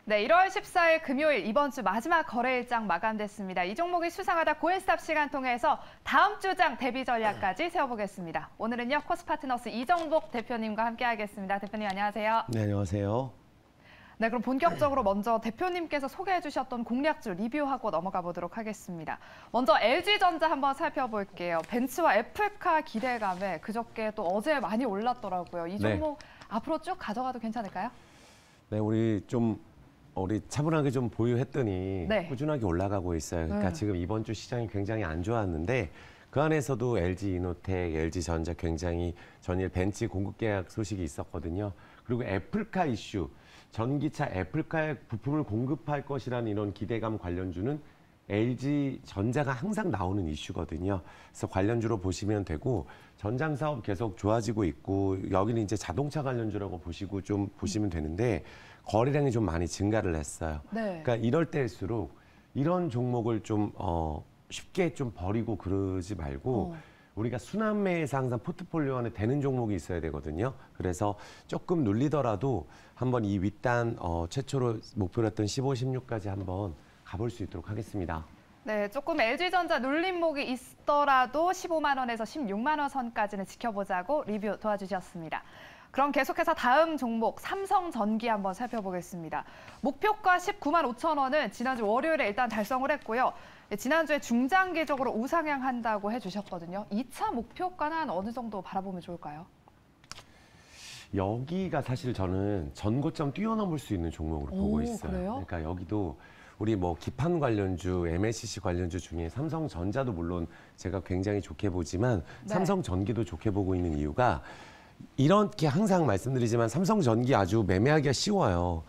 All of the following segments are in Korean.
네, 1월 14일 금요일 이번 주 마지막 거래일장 마감됐습니다. 이 종목이 수상하다 고인스탑 시간 통해서 다음 주장 대비 전략까지 세워보겠습니다. 오늘은요, 코스파트너스 이정복 대표님과 함께하겠습니다. 대표님 안녕하세요. 네, 안녕하세요. 네, 그럼 본격적으로 먼저 대표님께서 소개해 주셨던 공략주 리뷰하고 넘어가 보도록 하겠습니다. 먼저 LG전자 한번 살펴볼게요. 벤츠와 애플카 기대감에 그저께 또 어제 많이 올랐더라고요. 이 종목 앞으로 쭉 가져가도 괜찮을까요? 네, 우리 차분하게 좀 보유했더니 꾸준하게 올라가고 있어요. 그러니까 지금 이번 주 시장이 굉장히 안 좋았는데 그 안에서도 LG이노텍, LG전자 굉장히 전일 벤츠 공급 계약 소식이 있었거든요. 그리고 애플카 이슈, 전기차 애플카의 부품을 공급할 것이라는 이런 기대감 관련주는 LG전자가 항상 나오는 이슈거든요. 그래서 관련주로 보시면 되고 전장 사업 계속 좋아지고 있고 여기는 이제 자동차 관련주라고 보시고 좀 보시면 되는데 거래량이 좀 많이 증가를 했어요. 그러니까 이럴 때일수록 이런 종목을 좀 쉽게 좀 버리고 그러지 말고 우리가 순환매에서 항상 포트폴리오 안에 되는 종목이 있어야 되거든요. 그래서 조금 눌리더라도 한번 이 윗단 최초로 목표로 했던 15, 16까지 한번 가볼 수 있도록 하겠습니다. 네, 조금 LG전자 눌림목이 있더라도 15만 원에서 16만 원 선까지는 지켜보자고 리뷰 도와주셨습니다. 그럼 계속해서 다음 종목 삼성전기 한번 살펴보겠습니다. 목표가 19만 5천 원은 지난주 월요일에 일단 달성을 했고요. 지난주에 중장기적으로 우상향한다고 해주셨거든요. 2차 목표가는 어느 정도 바라보면 좋을까요? 여기가 사실 저는 전고점 뛰어넘을 수 있는 종목으로 보고 있어요. 그래요? 그러니까 여기도 우리 기판 관련주, MLCC 관련주 중에 삼성전자도 물론 제가 굉장히 좋게 보지만 삼성전기도 좋게 보고 있는 이유가 이렇게 항상 말씀드리지만 삼성전기 아주 매매하기가 쉬워요.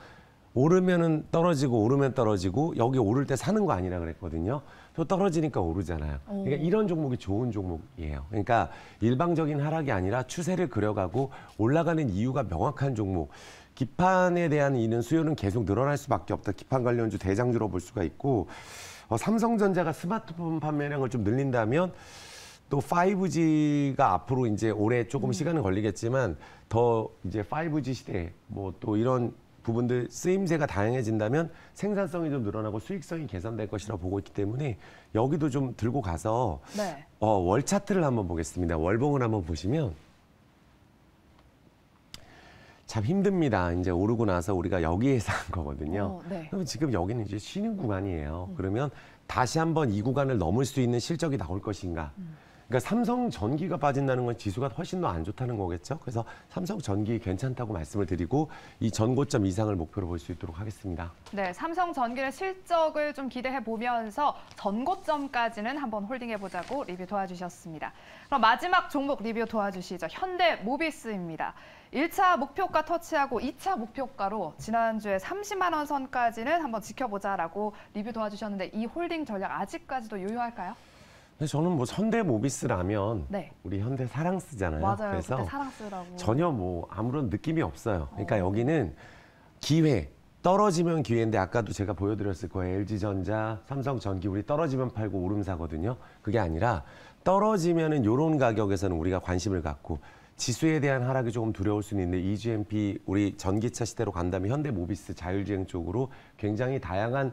오르면은 떨어지고 오르면 떨어지고 여기 오를 때 사는 거 아니라 그랬거든요. 또 떨어지니까 오르잖아요. 그러니까 이런 종목이 좋은 종목이에요. 그러니까 일방적인 하락이 아니라 추세를 그려가고 올라가는 이유가 명확한 종목. 기판에 대한 이는 수요는 계속 늘어날 수밖에 없다. 기판 관련주 대장주로 볼 수가 있고 삼성전자가 스마트폰 판매량을 좀 늘린다면 또 5G가 앞으로 이제 올해 조금 시간은 걸리겠지만 더 이제 5G 시대 또 이런 부분들 쓰임새가 다양해진다면 생산성이 좀 늘어나고 수익성이 개선될 것이라 보고 있기 때문에 여기도 좀 들고 가서 월 차트를 한번 보겠습니다. 월봉을 한번 보시면 참 힘듭니다. 이제 오르고 나서 우리가 여기에서 한 거거든요. 그럼 지금 여기는 이제 쉬는 구간이에요. 그러면 다시 한번 이 구간을 넘을 수 있는 실적이 나올 것인가. 그러니까 삼성전기가 빠진다는 건 지수가 훨씬 더 안 좋다는 거겠죠. 그래서 삼성전기 괜찮다고 말씀을 드리고 이 전고점 이상을 목표로 볼 수 있도록 하겠습니다. 네, 삼성전기의 실적을 좀 기대해 보면서 전고점까지는 한번 홀딩해보자고 리뷰 도와주셨습니다. 그럼 마지막 종목 리뷰 도와주시죠. 현대모비스입니다. 1차 목표가 터치하고 2차 목표가로 지난주에 30만 원 선까지는 한번 지켜보자라고 리뷰 도와주셨는데 이 홀딩 전략 아직까지도 유효할까요? 저는 현대모비스라면 우리 현대 사랑스잖아요. 맞아요. 그래서 그때 사랑스라고. 전혀 아무런 느낌이 없어요. 그러니까 여기는 기회, 떨어지면 기회인데 아까도 제가 보여드렸을 거예요. LG전자, 삼성전기 우리 떨어지면 팔고 오름 사거든요. 그게 아니라 떨어지면은 이런 가격에서는 우리가 관심을 갖고 지수에 대한 하락이 조금 두려울 수는 있는데 EGMP 우리 전기차 시대로 간다면 현대모비스 자율주행 쪽으로 굉장히 다양한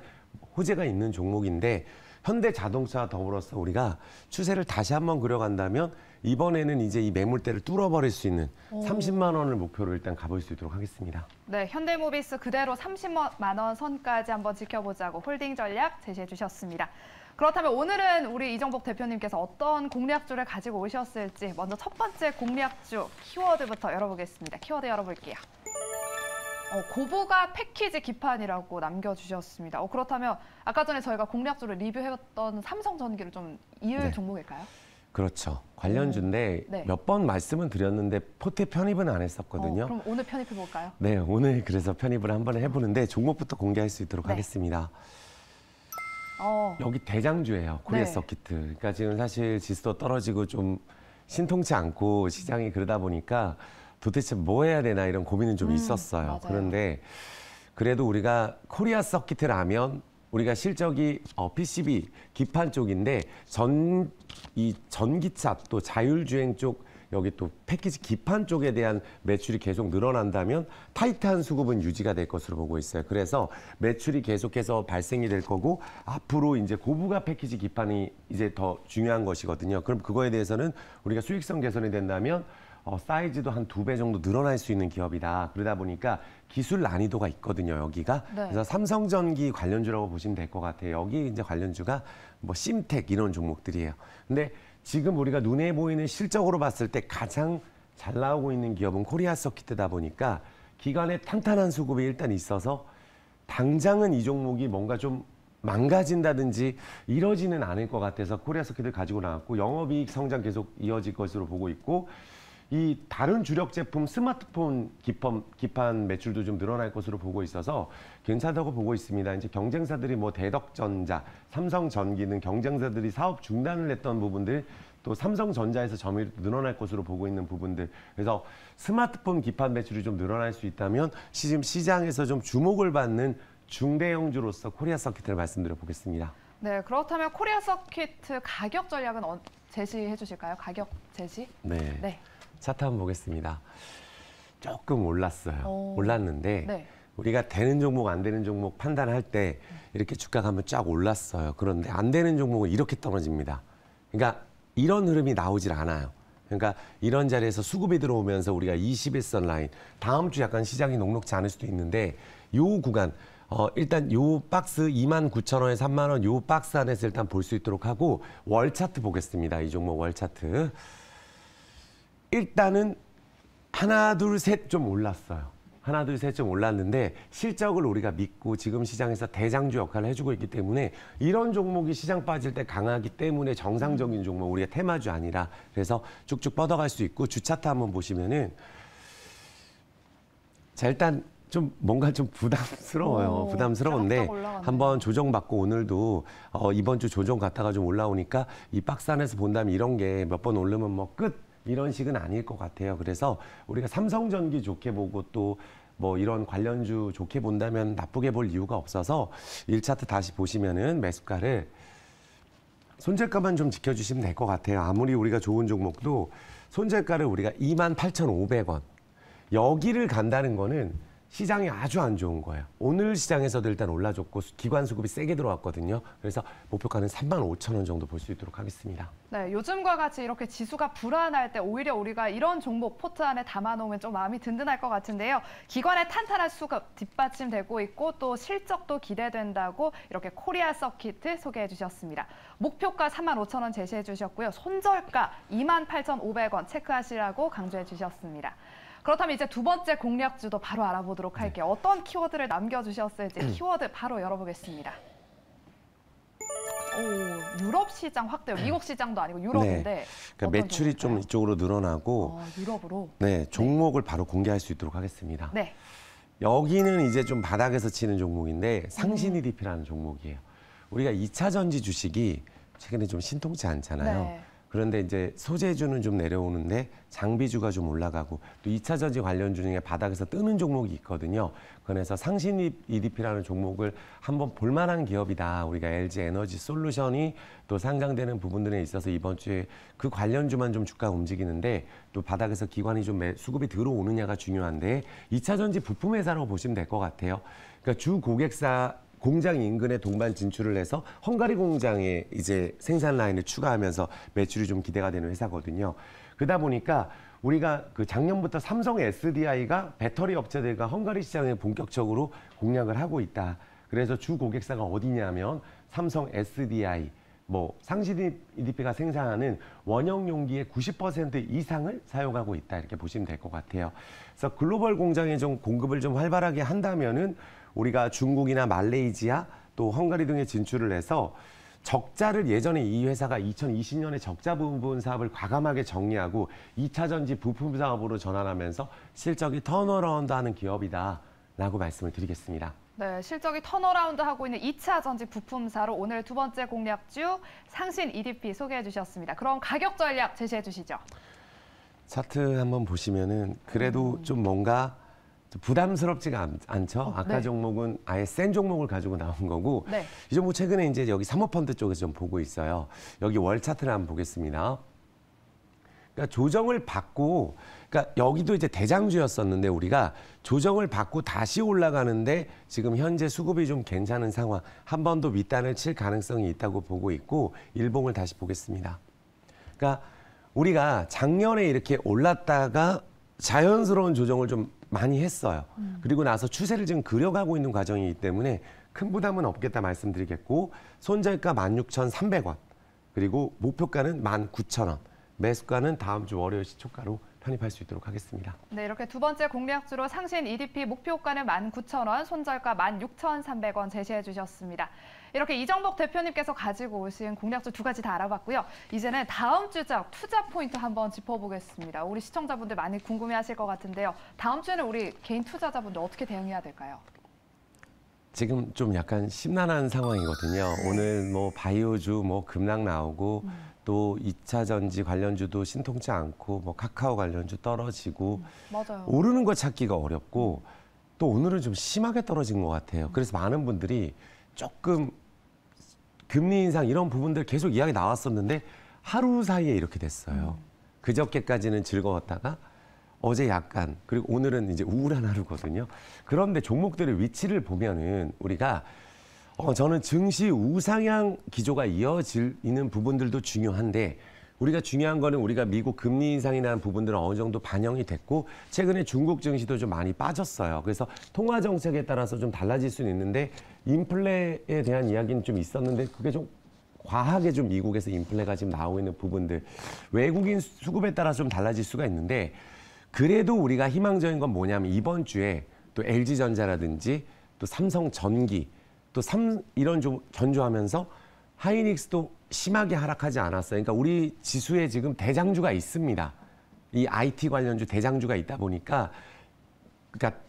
호재가 있는 종목인데 현대자동차와 더불어서 우리가 추세를 다시 한번 그려간다면 이번에는 이제 이 매물대를 뚫어버릴 수 있는 30만 원을 목표로 일단 가볼 수 있도록 하겠습니다. 네, 현대모비스 그대로 30만 원 선까지 한번 지켜보자고 홀딩 전략 제시해 주셨습니다. 그렇다면 오늘은 우리 이정복 대표님께서 어떤 공략주를 가지고 오셨을지 먼저 첫 번째 공략주 키워드부터 열어보겠습니다. 키워드 열어볼게요. 고부가 패키지 기판이라고 남겨주셨습니다. 그렇다면 아까 전에 저희가 공략주를 리뷰해봤던 삼성전기를 좀 이을 종목일까요? 그렇죠. 관련주인데 몇 번 말씀은 드렸는데 포트에 편입은 안 했었거든요. 그럼 오늘 편입해볼까요? 네, 오늘 그래서 편입을 한번 해보는데 종목부터 공개할 수 있도록 하겠습니다. 여기 대장주예요. 코리아 서키트. 그러니까 지금 사실 지수도 떨어지고 좀 신통치 않고 시장이 그러다 보니까 도대체 뭐 해야 되나 이런 고민은 좀 있었어요. 맞아요. 그런데 그래도 우리가 코리아 서키트라면 우리가 실적이 PCB 기판 쪽인데 이 전기차 또 자율주행 쪽 여기 또 패키지 기판 쪽에 대한 매출이 계속 늘어난다면 타이트한 수급은 유지가 될 것으로 보고 있어요. 그래서 매출이 계속해서 발생이 될 거고 앞으로 이제 고부가 패키지 기판이 이제 더 중요한 것이거든요. 그럼 그거에 대해서는 우리가 수익성 개선이 된다면 사이즈도 한 2배 정도 늘어날 수 있는 기업이다. 그러다 보니까 기술 난이도가 있거든요, 여기가. 네. 그래서 삼성전기 관련주라고 보시면 될 것 같아요. 여기 이제 관련주가 뭐 심텍 이런 종목들이에요. 근데 지금 우리가 눈에 보이는 실적으로 봤을 때 가장 잘 나오고 있는 기업은 코리아 서킷이다 보니까 기관에 탄탄한 수급이 일단 있어서 당장은 이 종목이 뭔가 좀 망가진다든지 이러지는 않을 것 같아서 코리아 서킷을 가지고 나왔고 영업이익 성장 계속 이어질 것으로 보고 있고 이 다른 주력 제품 스마트폰 기판 매출도 좀 늘어날 것으로 보고 있어서 괜찮다고 보고 있습니다. 이제 경쟁사들이 뭐 대덕전자, 삼성전기는 경쟁사들이 사업 중단을 했던 부분들 또 삼성전자에서 점유율이 늘어날 것으로 보고 있는 부분들. 그래서 스마트폰 기판 매출이 좀 늘어날 수 있다면 지금 시장에서 좀 주목을 받는 중대형주로서 코리아 서킷을 말씀드려 보겠습니다. 네, 그렇다면 코리아 서킷 가격 전략은 제시해 주실까요? 가격 제시? 네. 네. 차트 한번 보겠습니다. 조금 올랐어요. 오. 올랐는데 네. 우리가 되는 종목 안 되는 종목 판단할 때 이렇게 주가가 한번 쫙 올랐어요. 그런데 안 되는 종목은 이렇게 떨어집니다. 그러니까 이런 흐름이 나오질 않아요. 그러니까 이런 자리에서 수급이 들어오면서 우리가 21선 라인 다음 주 약간 시장이 녹록지 않을 수도 있는데 요 구간 일단 요 박스 29,000원에서 3만 원 요 박스 안에서 일단 볼 수 있도록 하고 월 차트 보겠습니다. 이 종목 월 차트. 일단은 하나, 둘, 셋 좀 올랐어요. 하나, 둘, 셋 좀 올랐는데 실적을 우리가 믿고 지금 시장에서 대장주 역할을 해주고 있기 때문에 이런 종목이 시장 빠질 때 강하기 때문에 정상적인 종목, 우리가 테마주 아니라 그래서 쭉쭉 뻗어갈 수 있고 주 차트 한번 보시면은 자 일단 좀 뭔가 좀 부담스러워요. 오, 부담스러운데 쫙 올라갔네요. 한번 조정받고 오늘도 이번 주 조정 갔다가 좀 올라오니까 이 박스 안에서 본다면 이런 게 몇 번 오르면 뭐 끝 이런 식은 아닐 것 같아요. 그래서 우리가 삼성전기 좋게 보고 또 뭐 이런 관련주 좋게 본다면 나쁘게 볼 이유가 없어서 1차트 다시 보시면은 매수가를 손절가만 좀 지켜주시면 될 것 같아요. 아무리 우리가 좋은 종목도 손절가를 우리가 28,500원 여기를 간다는 거는 시장이 아주 안 좋은 거예요. 오늘 시장에서도 일단 올라줬고 기관 수급이 세게 들어왔거든요. 그래서 목표가는 35,000원 정도 볼 수 있도록 하겠습니다. 네, 요즘과 같이 이렇게 지수가 불안할 때 오히려 우리가 이런 종목 포트 안에 담아놓으면 좀 마음이 든든할 것 같은데요. 기관의 탄탄한 수급 뒷받침되고 있고 또 실적도 기대된다고 이렇게 코리아 서킷 소개해 주셨습니다. 목표가 35,000원 제시해 주셨고요. 손절가 28,500원 체크하시라고 강조해 주셨습니다. 그렇다면 이제 두 번째 공략주도 바로 알아보도록 할게요. 어떤 키워드를 남겨주셨을지 키워드 바로 열어보겠습니다. 오, 유럽 시장 확대요. 미국 시장도 아니고 유럽인데. 네. 그러니까 어떤 매출이 종목일까요? 좀 이쪽으로 늘어나고 유럽으로. 네, 종목을 바로 공개할 수 있도록 하겠습니다. 네. 여기는 이제 좀 바닥에서 치는 종목인데 상신 EDP라는 종목이에요. 우리가 2차 전지 주식이 최근에 좀 신통치 않잖아요. 네. 그런데 이제 소재주는 좀 내려오는데 장비주가 좀 올라가고 또 2차 전지 관련주 중에 바닥에서 뜨는 종목이 있거든요. 그래서 상신 EDP라는 종목을 한번 볼만한 기업이다. 우리가 LG 에너지 솔루션이 또 상장되는 부분들에 있어서 이번 주에 그 관련주만 좀 주가가 움직이는데 또 바닥에서 기관이 좀 수급이 들어오느냐가 중요한데 2차 전지 부품 회사라고 보시면 될 것 같아요. 그러니까 주 고객사 공장 인근에 동반 진출을 해서 헝가리 공장에 이제 생산 라인을 추가하면서 매출이 좀 기대가 되는 회사거든요. 그러다 보니까 우리가 그 작년부터 삼성 SDI가 배터리 업체들과 헝가리 시장에 본격적으로 공략을 하고 있다. 그래서 주 고객사가 어디냐면 삼성 SDI, 뭐 상신 EDP가 생산하는 원형 용기의 90% 이상을 사용하고 있다. 이렇게 보시면 될 것 같아요. 그래서 글로벌 공장에 좀 공급을 좀 활발하게 한다면은 우리가 중국이나 말레이시아 또 헝가리 등에 진출을 해서 적자를 예전에 이 회사가 2020년에 적자 부분 사업을 과감하게 정리하고 2차 전지 부품 사업으로 전환하면서 실적이 턴어라운드하는 기업이다라고 말씀을 드리겠습니다. 네, 실적이 턴어라운드 하고 있는 2차 전지 부품사로 오늘 두 번째 공략주 상신 EDP 소개해 주셨습니다. 그럼 가격 전략 제시해 주시죠. 차트 한번 보시면은 그래도 좀 뭔가 부담스럽지가 않죠. 아까 네. 종목은 아예 센 종목을 가지고 나온 거고 네. 이 종목 최근에 이제 여기 사모펀드 쪽에서 좀 보고 있어요. 여기 월 차트를 한번 보겠습니다. 그러니까 조정을 받고, 그러니까 여기도 이제 대장주였었는데 우리가 조정을 받고 다시 올라가는데 지금 현재 수급이 좀 괜찮은 상황, 한 번 더 밑단을 칠 가능성이 있다고 보고 있고 일봉을 다시 보겠습니다. 그러니까 우리가 작년에 이렇게 올랐다가 자연스러운 조정을 좀 많이 했어요. 그리고 나서 추세를 지금 그려가고 있는 과정이기 때문에 큰 부담은 없겠다 말씀드리겠고, 손절가 16,300원, 그리고 목표가는 19,000원, 매수가는 다음 주 월요일 시초가로 편입할 수 있도록 하겠습니다. 네, 이렇게 두 번째 공략주로 상신 EDP 목표가는 19,000원, 손절가 16,300원 제시해 주셨습니다. 이렇게 이정복 대표님께서 가지고 오신 공략주 두 가지 다 알아봤고요. 이제는 다음 주작 투자 포인트 한번 짚어보겠습니다. 우리 시청자분들 많이 궁금해하실 것 같은데요. 다음 주에는 우리 개인 투자자분들 어떻게 대응해야 될까요? 지금 좀 약간 심란한 상황이거든요. 오늘 뭐 바이오주 뭐 급락 나오고 또 2차 전지 관련주도 신통치 않고 뭐 카카오 관련주 떨어지고 맞아요. 오르는 거 찾기가 어렵고 또 오늘은 좀 심하게 떨어진 것 같아요. 그래서 많은 분들이 조금 금리 인상 이런 부분들 계속 이야기 나왔었는데 하루 사이에 이렇게 됐어요. 그저께까지는 즐거웠다가 어제 약간, 그리고 오늘은 이제 우울한 하루거든요. 그런데 종목들의 위치를 보면은 우리가 저는 증시 우상향 기조가 이어지는 부분들도 중요한데, 우리가 중요한 거는 우리가 미국 금리 인상이라는 부분들은 어느 정도 반영이 됐고, 최근에 중국 증시도 좀 많이 빠졌어요. 그래서 통화 정책에 따라서 좀 달라질 수는 있는데, 인플레에 대한 이야기는 좀 있었는데 그게 좀 과하게 좀 미국에서 인플레가 지금 나오고 있는 부분들, 외국인 수급에 따라서 좀 달라질 수가 있는데, 그래도 우리가 희망적인 건 뭐냐면 이번 주에 또 LG전자라든지 또 삼성전기 또 이런 좀 견조하면서 하이닉스도 심하게 하락하지 않았어요. 그러니까 우리 지수에 지금 대장주가 있습니다. 이 IT 관련주 대장주가 있다 보니까, 그러니까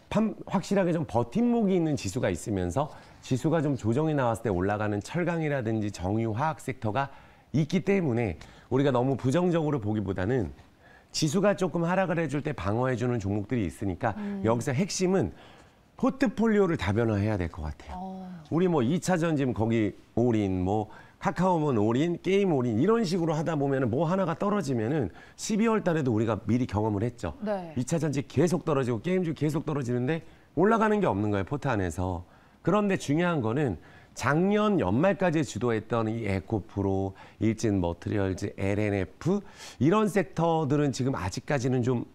확실하게 좀 버팀목이 있는 지수가 있으면서 지수가 좀 조정이 나왔을 때 올라가는 철강이라든지 정유 화학 섹터가 있기 때문에 우리가 너무 부정적으로 보기보다는 지수가 조금 하락을 해줄 때 방어해주는 종목들이 있으니까 여기서 핵심은 포트폴리오를 다변화해야 될 것 같아요. 우리 뭐 2차 전지 거기 올인, 뭐 카카오몬 올인, 게임 올인 이런 식으로 하다 보면은 뭐 하나가 떨어지면은 12월 달에도 우리가 미리 경험을 했죠. 네. 2차 전지 계속 떨어지고 게임주 계속 떨어지는데 올라가는 게 없는 거예요, 포트 안에서. 그런데 중요한 거는 작년 연말까지 주도했던 이 에코프로, 일진 머티리얼즈, LNF 이런 섹터들은 지금 아직까지는 좀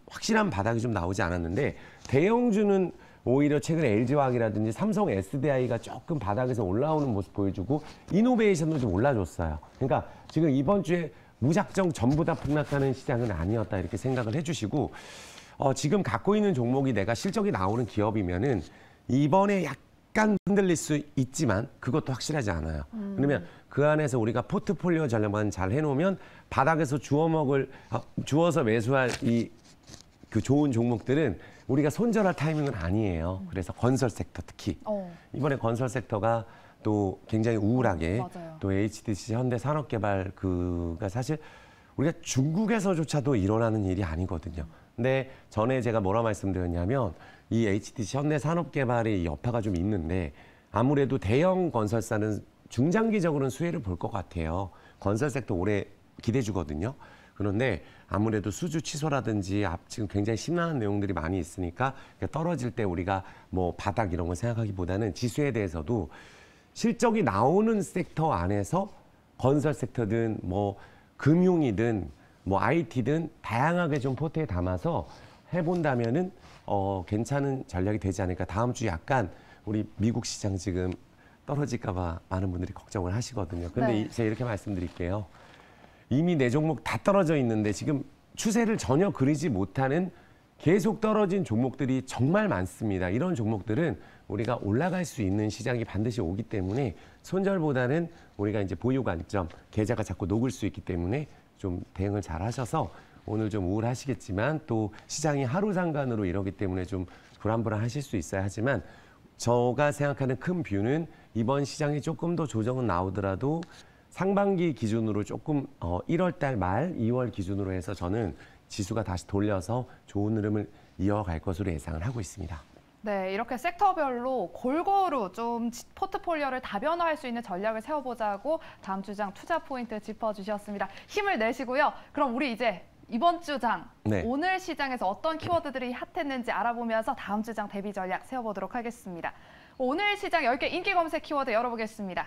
확실한 바닥이 좀 나오지 않았는데, 대형주는 오히려 최근 LG화학이라든지 삼성 SDI가 조금 바닥에서 올라오는 모습 보여주고 이노베이션도 좀 올라줬어요. 그러니까 지금 이번 주에 무작정 전부 다 폭락하는 시장은 아니었다 이렇게 생각을 해주시고, 지금 갖고 있는 종목이 내가 실적이 나오는 기업이면은 이번에 약간 흔들릴 수 있지만 그것도 확실하지 않아요. 그러면 그 안에서 우리가 포트폴리오 전략만 잘 해놓으면 바닥에서 주워서 매수할 그 좋은 종목들은 우리가 손절할 타이밍은 아니에요. 그래서 건설 섹터 특히 이번에 건설 섹터가 또 굉장히 우울하게 맞아요. 또 HDC 현대산업개발 그가 사실 우리가 중국에서조차도 일어나는 일이 아니거든요. 근데 전에 제가 뭐라 말씀드렸냐면 이 HDC 현대산업개발의 여파가 좀 있는데, 아무래도 대형 건설사는 중장기적으로는 수혜를 볼 것 같아요. 건설 섹터 올해 기대주거든요. 그런데 아무래도 수주 취소라든지 지금 굉장히 심란한 내용들이 많이 있으니까 떨어질 때 우리가 뭐 바닥 이런 거 생각하기보다는 지수에 대해서도 실적이 나오는 섹터 안에서 건설 섹터든 뭐 금융이든 뭐 IT든 다양하게 좀 포트에 담아서 해본다면은 괜찮은 전략이 되지 않을까. 다음 주 약간 우리 미국 시장 지금 떨어질까 봐 많은 분들이 걱정을 하시거든요. 근데 네. 제가 이렇게 말씀드릴게요. 이미 네 종목 다 떨어져 있는데 지금 추세를 전혀 그리지 못하는 계속 떨어진 종목들이 정말 많습니다. 이런 종목들은 우리가 올라갈 수 있는 시장이 반드시 오기 때문에 손절보다는 우리가 이제 보유 관점, 계좌가 자꾸 녹을 수 있기 때문에 좀 대응을 잘 하셔서, 오늘 좀 우울하시겠지만 또 시장이 하루 상간으로 이러기 때문에 좀 불안불안하실 수 있어야 하지만, 제가 생각하는 큰 뷰는 이번 시장이 조금 더 조정은 나오더라도 상반기 기준으로 조금 1월 달 말 2월 기준으로 해서 저는 지수가 다시 돌려서 좋은 흐름을 이어갈 것으로 예상을 하고 있습니다. 네, 이렇게 섹터별로 골고루 좀 포트폴리오를 다변화할 수 있는 전략을 세워보자고 다음 주장 투자 포인트 짚어주셨습니다. 힘을 내시고요. 그럼 우리 이제 이번 주장, 네. 오늘 시장에서 어떤 키워드들이 핫했는지 알아보면서 다음 주장 대비 전략 세워보도록 하겠습니다. 오늘 시장 10개 인기 검색 키워드 열어보겠습니다.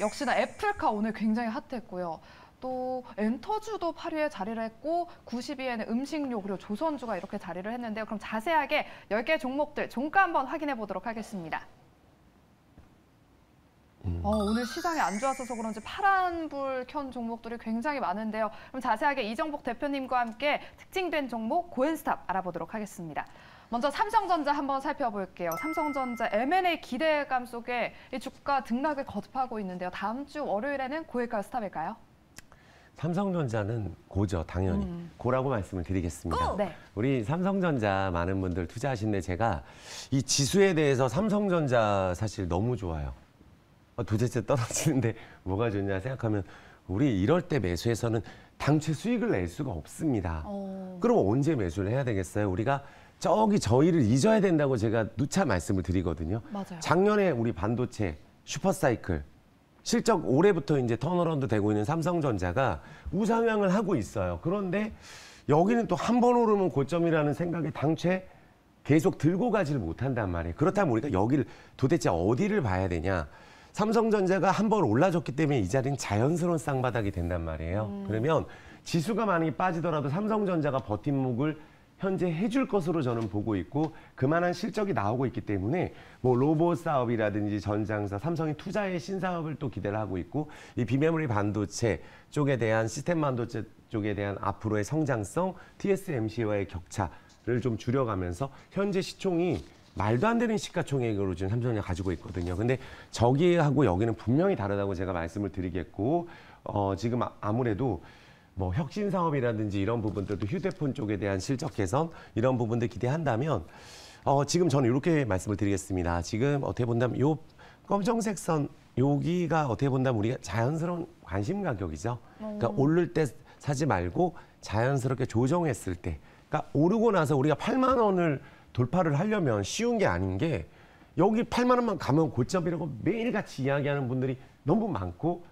역시나 애플카 오늘 굉장히 핫했고요. 또 엔터주도 8위에 자리를 했고 90위에는 음식료 그리고 조선주가 이렇게 자리를 했는데요. 그럼 자세하게 10개 종목들 종가 한번 확인해 보도록 하겠습니다. 오늘 시장이 안 좋아서 그런지 파란불 켠 종목들이 굉장히 많은데요. 그럼 자세하게 이정복 대표님과 함께 특징된 종목 고엔스탑 알아보도록 하겠습니다. 먼저 삼성전자 한번 살펴볼게요. 삼성전자 M&A 기대감 속에 이 주가 등락을 거듭하고 있는데요. 다음 주 월요일에는 고일까요, 스탑일까요? 삼성전자는 고죠, 당연히. 고라고 말씀을 드리겠습니다. 네. 우리 삼성전자 많은 분들 투자하시는데 제가 이 지수에 대해서 삼성전자 사실 너무 좋아요. 도대체 떨어지는데 뭐가 좋냐 생각하면 우리 이럴 때 매수해서는 당최 수익을 낼 수가 없습니다. 그럼 언제 매수를 해야 되겠어요? 우리가 저희를 잊어야 된다고 제가 누차 말씀을 드리거든요. 맞아요. 작년에 우리 반도체 슈퍼사이클 실적 올해부터 이제 턴어라운드 되고 있는 삼성전자가 우상향을 하고 있어요. 그런데 여기는 또 한 번 오르면 고점이라는 생각에 당최 계속 들고 가지를 못한단 말이에요. 그렇다면 우리가 여기를 도대체 어디를 봐야 되냐? 삼성전자가 한 번 올라줬기 때문에 이 자리는 자연스러운 쌍바닥이 된단 말이에요. 그러면 지수가 많이 빠지더라도 삼성전자가 버팀목을 현재 해줄 것으로 저는 보고 있고 그만한 실적이 나오고 있기 때문에 뭐 로봇 사업이라든지 전장사, 삼성이 투자의 신사업을 또 기대를 하고 있고 이 비메모리 반도체 쪽에 대한 시스템 반도체 쪽에 대한 앞으로의 성장성, TSMC와의 격차를 좀 줄여가면서 현재 시총이 말도 안 되는 시가총액으로 지금 삼성이 가지고 있거든요. 근데 저기하고 여기는 분명히 다르다고 제가 말씀을 드리겠고 지금 아무래도 뭐 혁신 사업이라든지 이런 부분들도 휴대폰 쪽에 대한 실적 개선 이런 부분들 기대한다면 지금 저는 이렇게 말씀을 드리겠습니다. 지금 어떻게 본다면 요 검정색 선 여기가 어떻게 본다면 우리가 자연스러운 관심 가격이죠. 그러니까 오를 때 사지 말고 자연스럽게 조정했을 때, 그러니까 오르고 나서 우리가 8만 원을 돌파를 하려면 쉬운 게 아닌 게 여기 8만 원만 가면 고점이라고 매일같이 이야기하는 분들이 너무 많고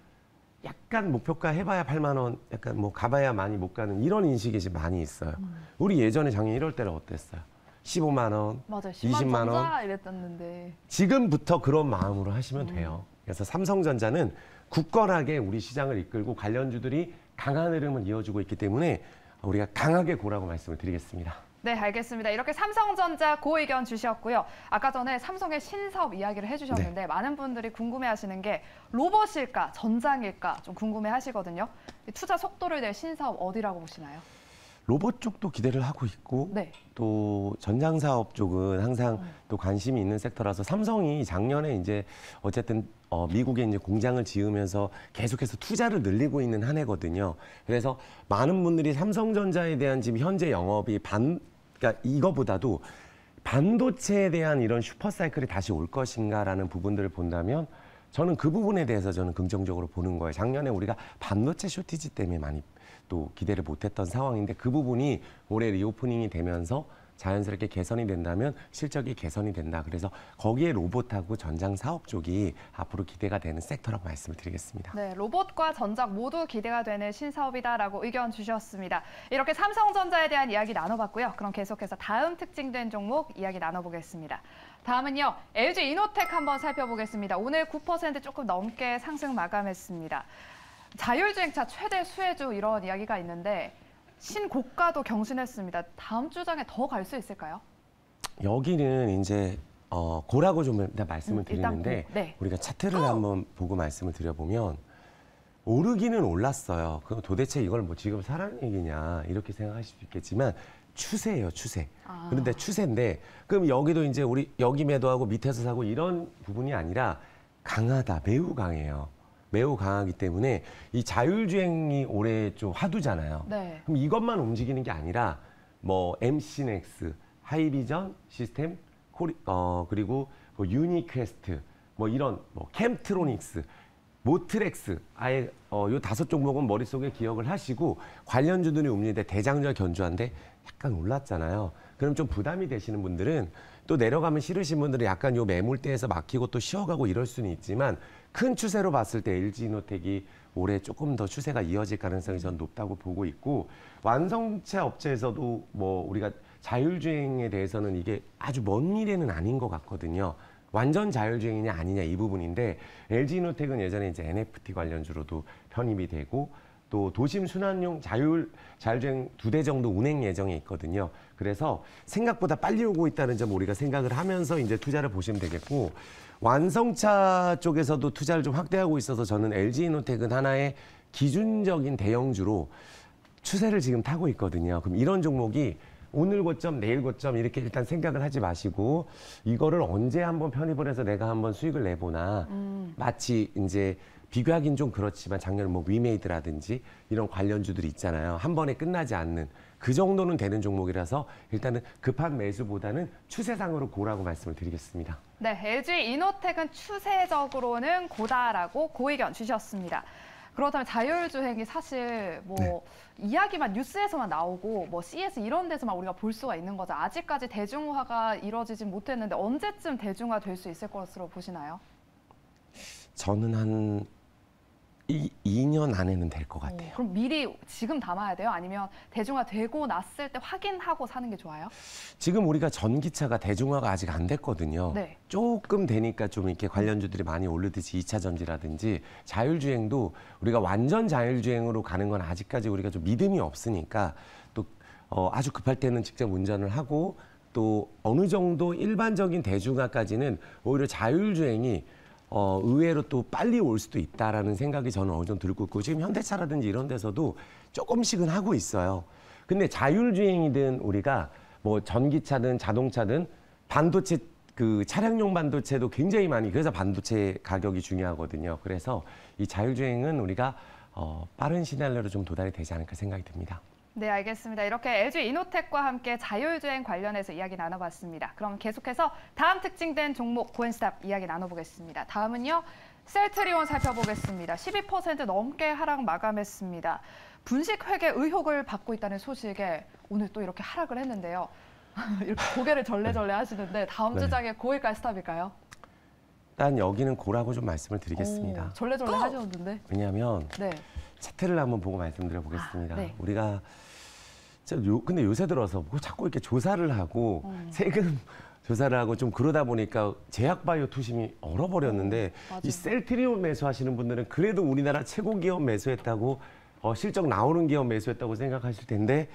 약간 목표가 해봐야 8만 원, 약간 뭐 가봐야 많이 못 가는 이런 인식이 지금 많이 있어요. 우리 예전에 작년 1월 때는 어땠어요? 15만 원, 맞아요. 20만 원 이랬었는데. 지금부터 그런 마음으로 하시면 돼요. 그래서 삼성전자는 굳건하게 우리 시장을 이끌고 관련주들이 강한 흐름을 이어주고 있기 때문에 우리가 강하게 고라고 말씀을 드리겠습니다. 네, 알겠습니다. 이렇게 삼성전자 고 의견 주셨고요. 아까 전에 삼성의 신사업 이야기를 해주셨는데 많은 분들이 궁금해하시는 게 로봇일까, 전장일까 좀 궁금해하시거든요. 투자 속도를 낼 신사업 어디라고 보시나요? 로봇 쪽도 기대를 하고 있고 네. 또 전장 사업 쪽은 항상 또 관심이 있는 섹터라서 삼성이 작년에 이제 어쨌든 미국에 이제 공장을 지으면서 계속해서 투자를 늘리고 있는 한 해거든요. 그래서 많은 분들이 삼성전자에 대한 지금 현재 영업이 그러니까 이거보다도 반도체에 대한 이런 슈퍼사이클이 다시 올 것인가라는 부분들을 본다면 저는 그 부분에 대해서 저는 긍정적으로 보는 거예요. 작년에 우리가 반도체 쇼티지 때문에 많이 또 기대를 못했던 상황인데 그 부분이 올해 리오프닝이 되면서 자연스럽게 개선이 된다면 실적이 개선이 된다. 그래서 거기에 로봇하고 전장 사업 쪽이 앞으로 기대가 되는 섹터라고 말씀을 드리겠습니다. 네, 로봇과 전장 모두 기대가 되는 신사업이다라고 의견 주셨습니다. 이렇게 삼성전자에 대한 이야기 나눠봤고요. 그럼 계속해서 다음 특징된 종목 이야기 나눠보겠습니다. 다음은요, LG 이노텍 한번 살펴보겠습니다. 오늘 9% 조금 넘게 상승 마감했습니다. 자율주행차 최대 수혜주 이런 이야기가 있는데 신고가도 경신했습니다. 다음 주장에 더 갈 수 있을까요? 여기는 이제 고라고 좀 일단 말씀을 드리는데 네. 우리가 차트를 한번 보고 말씀을 드려보면 오르기는 올랐어요. 그럼 도대체 이걸 뭐 지금 사라는 얘기냐 이렇게 생각하실 수 있겠지만 추세예요, 추세. 그런데 추세인데 그럼 여기도 이제 우리 여기 매도하고 밑에서 사고 이런 부분이 아니라 강하다, 매우 강해요. 매우 강하기 때문에 이 자율주행이 올해 좀 화두잖아요. 네. 그럼 이것만 움직이는 게 아니라 뭐 MC넥스, 하이비전 시스템, 그리고 뭐 유니퀘스트, 뭐 이런 뭐 캠트로닉스, 모트렉스 아예 요 5 종목은 머릿속에 기억을 하시고 관련주들이 움직이는데 대장주가 견주한데 약간 올랐잖아요. 그럼 좀 부담이 되시는 분들은 또 내려가면 싫으신 분들은 약간 요 매물대에서 막히고 또 쉬어가고 이럴 수는 있지만 큰 추세로 봤을 때 LG이노텍이 올해 조금 더 추세가 이어질 가능성이 전 높다고 보고 있고 완성차 업체에서도 뭐 우리가 자율주행에 대해서는 이게 아주 먼 미래는 아닌 것 같거든요. 완전 자율주행이냐 아니냐 이 부분인데 LG이노텍은 예전에 이제 NFT 관련주로도 편입이 되고 또 도심 순환용 자율주행 2대 정도 운행 예정에 있거든요. 그래서 생각보다 빨리 오고 있다는 점 우리가 생각을 하면서 이제 투자를 보시면 되겠고 완성차 쪽에서도 투자를 좀 확대하고 있어서 저는 LG이노텍은 하나의 기준적인 대형주로 추세를 지금 타고 있거든요. 그럼 이런 종목이 오늘 고점, 내일 고점 이렇게 일단 생각을 하지 마시고 이거를 언제 한번 편입을 해서 내가 한번 수익을 내보나 마치 이제 비교하긴 좀 그렇지만 작년에 뭐 위메이드라든지 이런 관련주들이 있잖아요. 한 번에 끝나지 않는 그 정도는 되는 종목이라서 일단은 급한 매수보다는 추세상으로 고라고 말씀을 드리겠습니다. 네, LG이노텍은 추세적으로는 고다라고 고의견 주셨습니다. 그렇다면 자율주행이 사실 뭐 이야기만 뉴스에서만 나오고 뭐 CS 이런 데서만 우리가 볼 수가 있는 거죠. 아직까지 대중화가 이루어지진 못했는데 언제쯤 대중화 될 수 있을 것으로 보시나요? 저는 한 2년 안에는 될 것 같아요. 그럼 미리 지금 담아야 돼요? 아니면 대중화되고 났을 때 확인하고 사는 게 좋아요? 지금 우리가 전기차가 대중화가 아직 안 됐거든요. 네. 조금 되니까 좀 이렇게 관련주들이 많이 오르듯이 2차 전지라든지 자율주행도 우리가 완전 자율주행으로 가는 건 아직까지 우리가 좀 믿음이 없으니까 또 아주 급할 때는 직접 운전을 하고 또 어느 정도 일반적인 대중화까지는 오히려 자율주행이 의외로 또 빨리 올 수도 있다라는 생각이 저는 어느 정도 들고 있고 지금 현대차라든지 이런 데서도 조금씩은 하고 있어요. 근데 자율주행이든 우리가 뭐 전기차든 자동차든 반도체 그 차량용 반도체도 굉장히 많이 그래서 반도체 가격이 중요하거든요. 그래서 이 자율주행은 우리가 빠른 시일 내로 좀 도달이 되지 않을까 생각이 듭니다. 네, 알겠습니다. 이렇게 LG이노텍과 함께 자율주행 관련해서 이야기 나눠봤습니다. 그럼 계속해서 다음 특징된 종목 고엔스탑 이야기 나눠보겠습니다. 다음은요, 셀트리온 살펴보겠습니다. 12% 넘게 하락 마감했습니다. 분식 회계 의혹을 받고 있다는 소식에 오늘 또 이렇게 하락을 했는데요. 이렇게 고개를 절레절레 하시는데 다음 주장에 고일까요, 스탑일까요? 일단 여기는 고라고 좀 말씀을 드리겠습니다. 절레절레 하셨는데. 왜냐하면 네. 차트를 한번 보고 말씀드려 보겠습니다. 네. 우리가 근데 요새 들어서 뭐 자꾸 이렇게 조사를 하고 세금 조사를 하고 좀 그러다 보니까 제약바이오 투심이 얼어버렸는데 이 셀트리온 매수하시는 분들은 그래도 우리나라 최고 기업 매수했다고 실적 나오는 기업 매수했다고 생각하실 텐데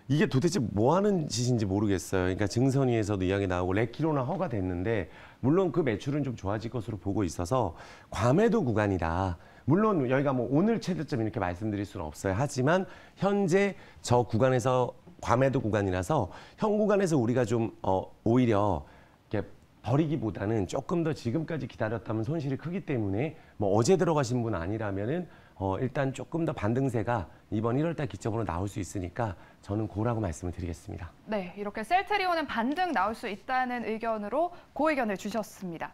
이게 도대체 뭐 하는 짓인지 모르겠어요. 그러니까 증선위에서도 이야기 나오고 레키로나 허가됐는데 물론 그 매출은 좀 좋아질 것으로 보고 있어서 과매도 구간이다. 물론 여기가 뭐 오늘 최저점 이렇게 말씀드릴 수는 없어요. 하지만 현재 저 구간에서 과매도 구간이라서 현 구간에서 우리가 좀 오히려 이렇게 버리기보다는 조금 더 지금까지 기다렸다면 손실이 크기 때문에 뭐 어제 들어가신 분 아니라면은 일단 조금 더 반등세가 이번 1월달 기점으로 나올 수 있으니까 저는 고라고 말씀을 드리겠습니다. 네, 이렇게 셀트리온은 반등 나올 수 있다는 의견으로 고의견을 주셨습니다.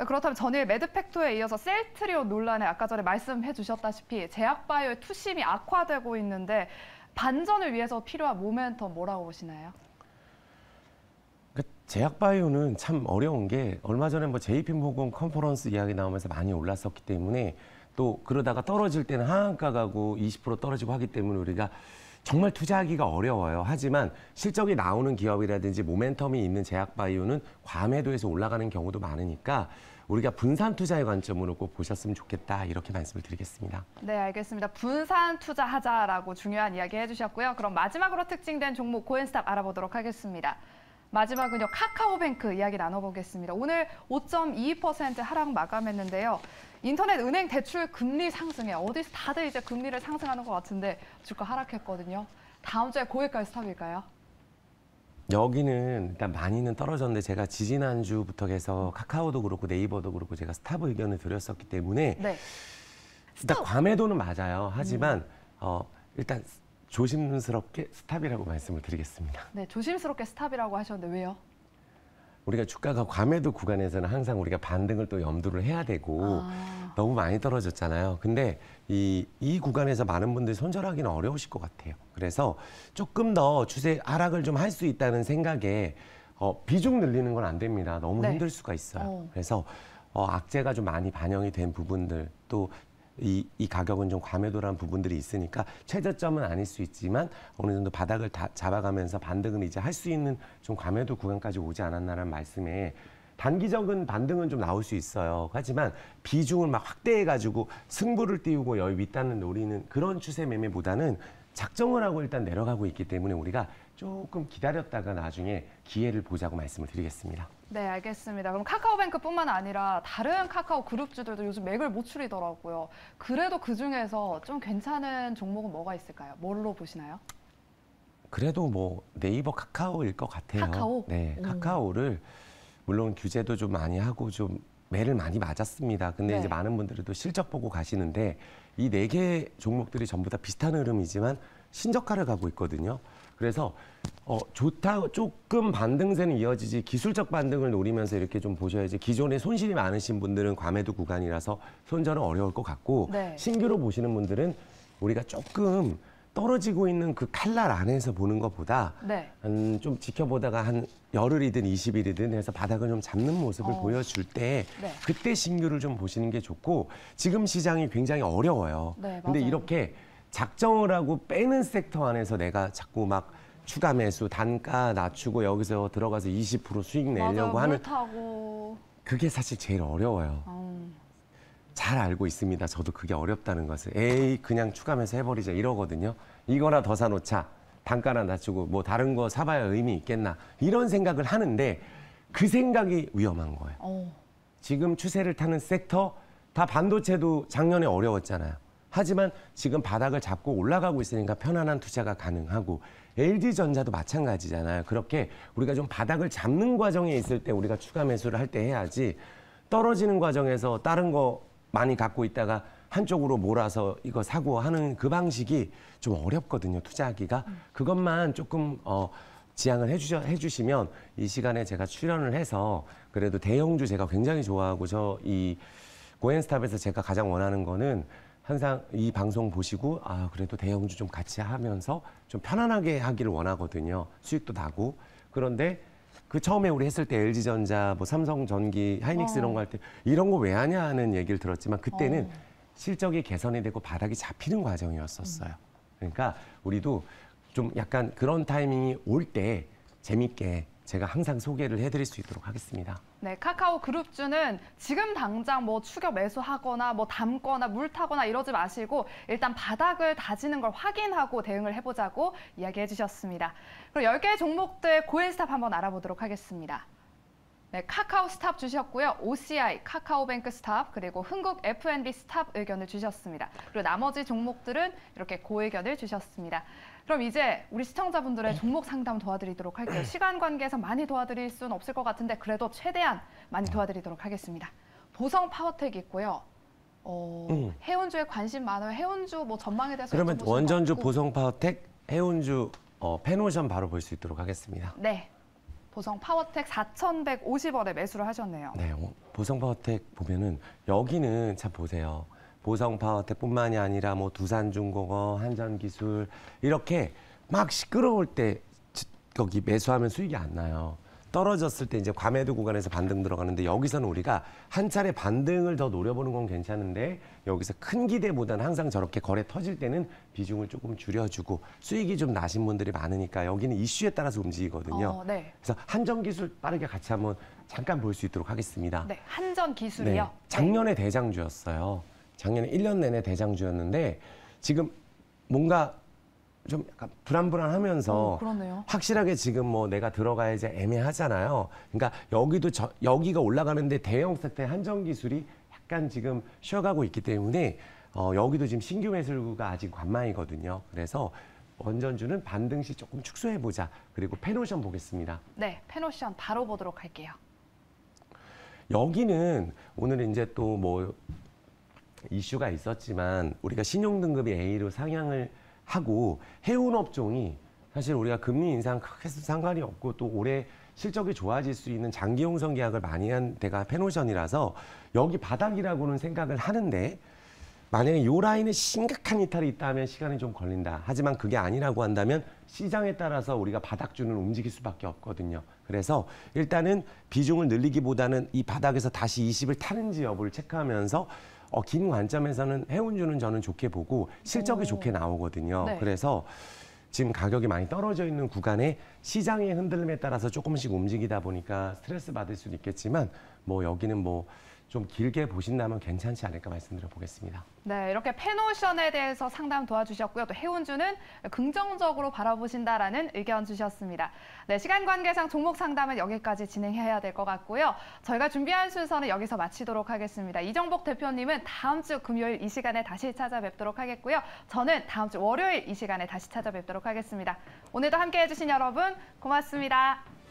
그렇다면 전일 매드팩토에 이어서 셀트리온 논란에 아까 전에 말씀해 주셨다시피 제약바이오의 투심이 악화되고 있는데 반전을 위해서 필요한 모멘텀 뭐라고 보시나요? 그러니까 제약바이오는 참 어려운 게 얼마 전에 뭐 JP모건 컨퍼런스 이야기 나오면서 많이 올랐었기 때문에 또 그러다가 떨어질 때는 하한가 가고 20% 떨어지고 하기 때문에 우리가 정말 투자하기가 어려워요. 하지만 실적이 나오는 기업이라든지 모멘텀이 있는 제약바이오는 과매도에서 올라가는 경우도 많으니까 우리가 분산 투자의 관점으로 꼭 보셨으면 좋겠다 이렇게 말씀을 드리겠습니다. 네, 알겠습니다. 분산 투자하자라고 중요한 이야기 해주셨고요. 그럼 마지막으로 특징된 종목 고엔스탑 알아보도록 하겠습니다. 마지막은요, 카카오뱅크 이야기 나눠보겠습니다. 오늘 5.22% 하락 마감했는데요. 인터넷 은행 대출 금리 상승에 어디서 다들 이제 금리를 상승하는 것 같은데 주가 하락했거든요. 다음 주에 고일까요, 스탑일까요? 여기는 일단 많이는 떨어졌는데 제가 지지난주부터 해서 카카오도 그렇고 네이버도 그렇고 제가 스탑 의견을 드렸었기 때문에 네. 일단 과매도는 맞아요. 하지만 일단 조심스럽게 스탑이라고 말씀을 드리겠습니다. 네, 조심스럽게 스탑이라고 하셨는데 왜요? 우리가 주가가 과매도 구간에서는 항상 우리가 반등을 또 염두를 해야 되고 너무 많이 떨어졌잖아요. 근데 이 구간에서 많은 분들이 손절하기는 어려우실 것 같아요. 그래서 조금 더 추세 하락을 좀 할 수 있다는 생각에 비중 늘리는 건 안 됩니다. 너무 힘들 수가 있어요. 그래서 악재가 좀 많이 반영이 된 부분들 또 이 가격은 좀 과매도라는 부분들이 있으니까 최저점은 아닐 수 있지만 어느 정도 바닥을 잡아가면서 반등을 이제 할 수 있는 좀 과매도 구간까지 오지 않았나라는 말씀에 단기적인 반등은 좀 나올 수 있어요. 하지만 비중을 막 확대해가지고 승부를 띄우고 여기 윗단을 노리는 그런 추세 매매보다는 작정을 하고 일단 내려가고 있기 때문에 우리가 조금 기다렸다가 나중에 기회를 보자고 말씀을 드리겠습니다. 네, 알겠습니다. 그럼 카카오뱅크뿐만 아니라 다른 카카오 그룹주들도 요즘 맥을 못 추리더라고요. 그래도 그중에서 좀 괜찮은 종목은 뭐가 있을까요? 뭘로 보시나요? 그래도 뭐 네이버 카카오일 것 같아요. 카카오? 네, 카카오를 물론 규제도 좀 많이 하고 좀 매를 많이 맞았습니다. 근데 네. 이제 많은 분들이 또 실적 보고 가시는데 이 네 개 종목들이 전부 다 비슷한 흐름이지만 신저가를 가고 있거든요. 그래서 좋다 조금 반등세는 이어지지 기술적 반등을 노리면서 이렇게 좀 보셔야지 기존에 손실이 많으신 분들은 과매도 구간이라서 손절은 어려울 것 같고 네. 신규로 보시는 분들은 우리가 조금 떨어지고 있는 그 칼날 안에서 보는 것보다 네. 좀 지켜보다가 한 열흘이든 20일이든 해서 바닥을 좀 잡는 모습을 보여줄 때 네. 그때 신규를 좀 보시는 게 좋고 지금 시장이 굉장히 어려워요. 네, 근데 맞아요. 이렇게 작정을 하고 빼는 섹터 안에서 내가 자꾸 막 추가 매수, 단가 낮추고 여기서 들어가서 20% 수익 내려고 맞아요. 하는 물 타고. 그게 사실 제일 어려워요. 잘 알고 있습니다. 저도 그게 어렵다는 것을. 에이 그냥 추가 매수 해버리자 이러거든요. 이거나 더 사놓자. 단가나 낮추고 뭐 다른 거 사봐야 의미 있겠나. 이런 생각을 하는데 그 생각이 위험한 거예요. 지금 추세를 타는 섹터 다 반도체도 작년에 어려웠잖아요. 하지만 지금 바닥을 잡고 올라가고 있으니까 편안한 투자가 가능하고 LG전자도 마찬가지잖아요. 그렇게 우리가 좀 바닥을 잡는 과정에 있을 때 우리가 추가 매수를 할 때 해야지 떨어지는 과정에서 다른 거 많이 갖고 있다가 한쪽으로 몰아서 이거 사고 하는 그 방식이 좀 어렵거든요. 투자하기가. 그것만 조금 지양을 해주시면 이 시간에 제가 출연을 해서 그래도 대형주 제가 굉장히 좋아하고 저 이 고엔스탑에서 제가 가장 원하는 거는 항상 이 방송 보시고 그래도 대형주 좀 같이 하면서 좀 편안하게 하기를 원하거든요. 수익도 나고. 그런데 그 처음에 우리 했을 때 LG전자, 뭐 삼성전기, 하이닉스 이런 거 할 때 이런 거 왜 하냐 하는 얘기를 들었지만 그때는 실적이 개선이 되고 바닥이 잡히는 과정이었었어요. 그러니까 우리도 좀 약간 그런 타이밍이 올 때 재밌게 제가 항상 소개를 해드릴 수 있도록 하겠습니다. 네, 카카오 그룹주는 지금 당장 뭐 추격 매수하거나 뭐 담거나 물 타거나 이러지 마시고 일단 바닥을 다지는 걸 확인하고 대응을 해보자고 이야기해 주셨습니다. 그럼 10개의 종목들 고엔스탑 한번 알아보도록 하겠습니다. 네, 카카오 스탑 주셨고요. OCI, 카카오뱅크 스탑, 그리고 흥국 F&B 스탑 의견을 주셨습니다. 그리고 나머지 종목들은 이렇게 고의견을 주셨습니다. 그럼 이제 우리 시청자분들의 종목 상담 도와드리도록 할게요. 시간 관계에서 많이 도와드릴 수는 없을 것 같은데 그래도 최대한 많이 도와드리도록 하겠습니다. 보성 파워텍 있고요. 해운주에 관심 많아요. 해운주 뭐 전망에 대해서 그러면 여쭤보신 원전주, 것 같고. 보성파워텍, 해운주, 페노션 바로 볼 수 있도록 하겠습니다. 네. 보성 파워텍 4,150원에 매수를 하셨네요. 네, 보성파워텍 보면은 여기는 참 보세요. 보성파워텍뿐만이 아니라 뭐 두산중공업, 한전기술 이렇게 막 시끄러울 때 거기 매수하면 수익이 안 나요. 떨어졌을 때 이제 과매도 구간에서 반등 들어가는데 여기서는 우리가 한 차례 반등을 더 노려보는 건 괜찮은데 여기서 큰 기대보다는 항상 저렇게 거래 터질 때는 비중을 조금 줄여주고 수익이 좀 나신 분들이 많으니까 여기는 이슈에 따라서 움직이거든요. 네. 그래서 한전기술 빠르게 같이 한번 잠깐 볼 수 있도록 하겠습니다. 네, 한전기술이요. 네, 작년에 대장주였어요. 작년에 1년 내내 대장주였는데 지금 뭔가 좀 약간 불안불안하면서 그러네요. 확실하게 지금 뭐 내가 들어가야지 애매하잖아요. 그러니까 여기가 올라가는데 대형 섹터의 한전기술이 약간 지금 쉬어가고 있기 때문에 여기도 지금 신규 매수가 아직 관망이거든요. 그래서 원전주는 반등 시 조금 축소해보자. 그리고 페노션 보겠습니다. 네, 페노션 바로 보도록 할게요. 여기는 오늘 이제 또 뭐 이슈가 있었지만 우리가 신용등급이 A로 상향을 하고 해운업종이 사실 우리가 금리 인상 크게 상관이 없고 또 올해 실적이 좋아질 수 있는 장기 용선 계약을 많이 한 데가 페노션이라서 여기 바닥이라고는 생각을 하는데 만약에 이 라인에 심각한 이탈이 있다면 시간이 좀 걸린다. 하지만 그게 아니라고 한다면 시장에 따라서 우리가 바닥주는 움직일 수밖에 없거든요. 그래서 일단은 비중을 늘리기보다는 이 바닥에서 다시 20을 타는지 여부를 체크하면서 긴 관점에서는 해운주는 저는 좋게 보고 실적이 좋게 나오거든요. 네. 그래서 지금 가격이 많이 떨어져 있는 구간에 시장의 흔들림에 따라서 조금씩 움직이다 보니까 스트레스 받을 수는 있겠지만 뭐 여기는 뭐 좀 길게 보신다면 괜찮지 않을까 말씀드려 보겠습니다. 네, 이렇게 페노션에 대해서 상담 도와주셨고요. 또 해운주는 긍정적으로 바라보신다라는 의견 주셨습니다. 네, 시간 관계상 종목 상담은 여기까지 진행해야 될 것 같고요. 저희가 준비한 순서는 여기서 마치도록 하겠습니다. 이정복 대표님은 다음 주 금요일 이 시간에 다시 찾아뵙도록 하겠고요. 저는 다음 주 월요일 이 시간에 다시 찾아뵙도록 하겠습니다. 오늘도 함께해 주신 여러분 고맙습니다.